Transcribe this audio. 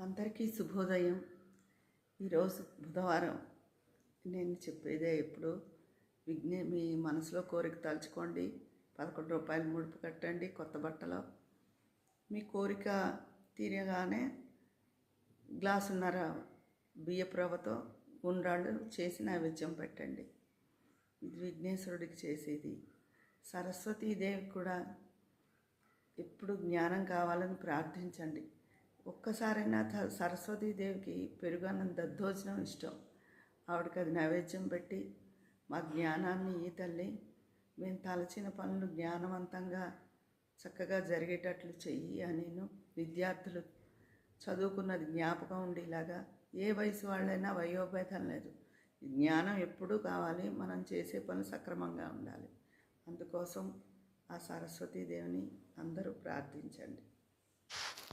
అందరికీ శుభోదయం. ఈరోజు బుధవారం. నేను చెప్పేదే ఎప్పుడు మీ మనసులో కోరిక తలుచుకోండి. 11 రూపాయలు ముడుపు కట్టండి కొత్త బట్టలో. మీ కోరిక తీరగానే గ్లాసున్నర బియ్యపు రవ్వతో గుండ్రాళ్ళు చేసి నైవేద్యం పెట్టండి. ఇది విఘ్నేశ్వరుడికి చేసేది. సరస్వతీదేవికి కూడా ఎప్పుడు జ్ఞానం కావాలని ప్రార్థించండి. ఒక్కసారైనా సరస్వతీదేవికి పెరుగన్నం దద్దోజనం ఇష్టం. ఆవిడకి అది నైవేద్యం పెట్టి మా జ్ఞానాన్ని ఈ తల్లి మేము తలచిన పనులు జ్ఞానవంతంగా చక్కగా జరిగేటట్లు చెయ్యి అని విద్యార్థులు చదువుకున్నది జ్ఞాపకం ఉండేలాగా ఏ వయసు వాళ్ళైనా వయోభేదం లేదు. జ్ఞానం ఎప్పుడూ కావాలి. మనం చేసే పనులు సక్రమంగా ఉండాలి. అందుకోసం ఆ సరస్వతీదేవిని అందరూ ప్రార్థించండి.